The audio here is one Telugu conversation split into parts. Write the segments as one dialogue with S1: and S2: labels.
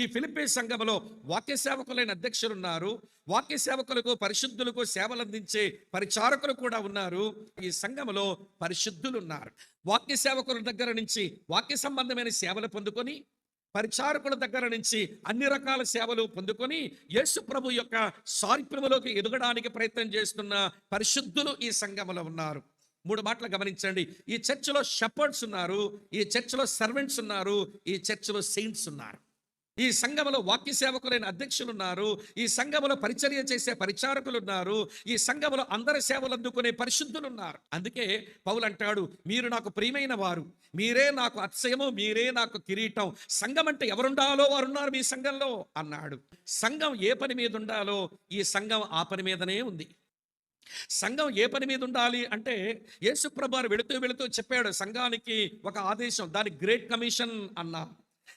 S1: ఈ ఫిలిప్పీ సంఘములో వాక్య సేవకులైన అధ్యక్షులు ఉన్నారు. వాక్య సేవకులకు పరిశుద్ధులకు సేవలు అందించే పరిచారకులు కూడా ఉన్నారు. ఈ సంఘములో పరిశుద్ధులు ఉన్నారు. వాక్య సేవకుల దగ్గర నుంచి వాక్య సంబంధమైన సేవలు పొందుకొని, పరిచారకుల దగ్గర నుంచి అన్ని రకాల సేవలు పొందుకొని యేసు ప్రభు యొక్క సారూప్యములోకి ఎదగడానికి ప్రయత్నం చేస్తున్న పరిశుద్ధులు ఈ సంఘములో ఉన్నారు. 3 మాటలు గమనించండి. ఈ చర్చిలో షెపర్డ్స్ ఉన్నారు, ఈ చర్చిలో సర్వెంట్స్ ఉన్నారు, ఈ చర్చిలో సెయింట్స్ ఉన్నారు. ఈ సంఘములో వాక్య సేవకులైన అధ్యక్షులు ఉన్నారు, ఈ సంఘములో పరిచర్య చేసే పరిచారకులు ఉన్నారు, ఈ సంఘములో అందరి సేవలు అందుకునే పరిశుద్ధులు ఉన్నారు. అందుకే పౌలు అంటాడు, మీరు నాకు ప్రియమైన వారు, మీరే నాకు అతిశయము, మీరే నాకు కిరీటం. సంఘం అంటే ఎవరుండాలో వారున్నారు మీ సంఘంలో అన్నాడు. సంఘం ఏ పని మీద ఉండాలో ఈ సంఘం ఆ పని మీదనే ఉంది. సంఘం ఏ పని మీద ఉండాలి అంటే యేసుప్రభు వారు వెళుతూ చెప్పాడు సంఘానికి ఒక ఆదేశం, దాని గ్రేట్ కమిషన్ అన్నా.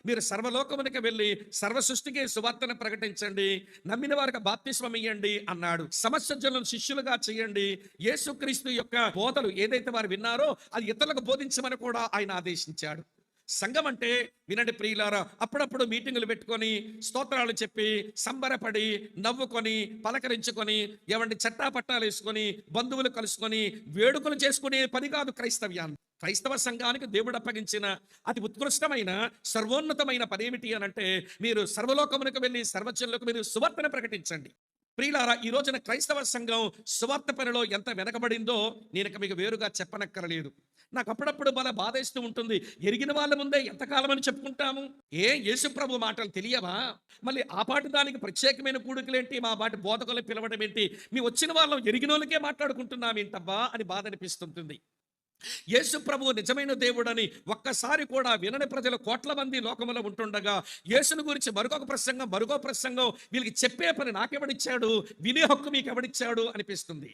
S1: మీరు సర్వలోకమునికి వెళ్ళి సర్వ సృష్టికి సువార్తను ప్రకటించండి, నమ్మిన వారికి బాప్తిస్మం ఇయ్యండి అన్నాడు. సమస్త జనులను శిష్యులుగా చేయండి. యేసుక్రీస్తు యొక్క బోధలు ఏదైతే వారు విన్నారో అది ఇతరులకు బోధించమని కూడా ఆయన ఆదేశించాడు. సంఘం అంటే వినండి ప్రియులారా, అప్పుడప్పుడు మీటింగులు పెట్టుకొని స్తోత్రాలు చెప్పి సంబరపడి నవ్వుకొని పలకరించుకొని ఏమండి చట్టా పట్టాలు వేసుకొని బంధువులు కలుసుకొని వేడుకలు చేసుకునే పని కాదు క్రైస్తవ్యాన్ని. క్రైస్తవ సంఘానికి దేవుడు అప్పగించిన అతి ఉత్కృష్టమైన సర్వోన్నతమైన పని ఏమిటి అని అంటే, మీరు సర్వలోకమునకు వెళ్ళి సర్వజనులకు మీరు సువార్తను ప్రకటించండి. ప్రియులారా, ఈ రోజున క్రైస్తవ సంఘం సువార్త పనిలో ఎంత వెనకబడిందో నేను మీకు వేరుగా చెప్పనక్కరలేదు. నాకు అప్పుడప్పుడు బాధేస్తూ ఉంటుంది. ఎరిగిన వాళ్ళ ముందే ఎంతకాలం అని చెప్పుకుంటాము. యేసు ప్రభు మాటలు తెలియవా? మళ్ళీ ఆ పాటి దానికి ప్రత్యేకమైన కూడుకులేంటి, మా పాటి బోధకులు పిలవడం ఏంటి, మీ వచ్చిన వాళ్ళం ఎరిగిన వాళ్ళకే మాట్లాడుకుంటున్నాం ఏంటబ్బా అని బాధ అనిపిస్తుంటుంది. యేసు ప్రభువు నిజమైన దేవుడని ఒక్కసారి కూడా వినని ప్రజలు కోట్ల మంది లోకములో ఉంటుండగా యేసును గురించి మరొక ప్రసంగం వీళ్ళకి చెప్పే పని నాకెవడిచ్చాడు, వినే హక్కు మీకు ఎవడిచ్చాడు అనిపిస్తుంది.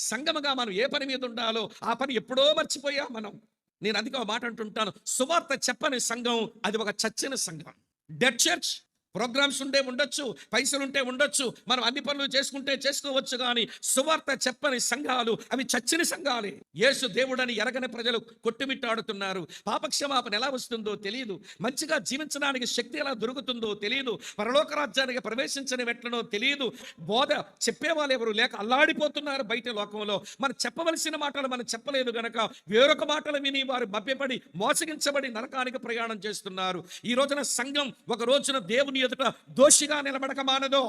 S1: సంఘముగా మనం ఏ పని మీద ఉండాలో ఆ పని ఎప్పుడో మర్చిపోయాం మనం. నేను అందుకే ఒక మాట అంటుంటాను, సువార్త చెప్పని సంఘం అది ఒక చచ్చిన సంఘం, డెడ్ చర్చ్. ప్రోగ్రామ్స్ ఉంటే ఉండొచ్చు, పైసలుంటే ఉండొచ్చు, మనం అన్ని పనులు చేసుకుంటే చేసుకోవచ్చు, కానీ సువార్త చెప్పని సంఘాలు అవి చచ్చిన సంఘాలే. యేసు దేవుడని ఎరగని ప్రజలు కొట్టుమిట్టాడుతున్నారు. పాపక్షమాపణ ఎలా వస్తుందో తెలియదు, మంచిగా జీవించడానికి శక్తి ఎలా దొరుకుతుందో తెలియదు, పరలోక రాజ్యానికి ప్రవేశించని ఎట్లనో తెలియదు. బోధ చెప్పేవాళ్ళు ఎవరు లేక అల్లాడిపోతున్నారు బయట లోకంలో. మనం చెప్పవలసిన మాటలు మనం చెప్పలేదు గనక వేరొక మాటలు విని వారు మభ్యపడి మోసగించబడి నరకానికి ప్రయాణం చేస్తున్నారు. ఈ రోజున సంఘం ఒక రోజున దేవుని ఎదుట దోషిగా నిలబడక మానదో.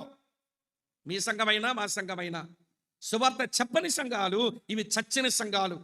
S1: మీ సంఘమైనా మా సంఘమైనా సువార్త చెప్పని సంఘాలు ఇవి చచ్చిన సంఘాలు.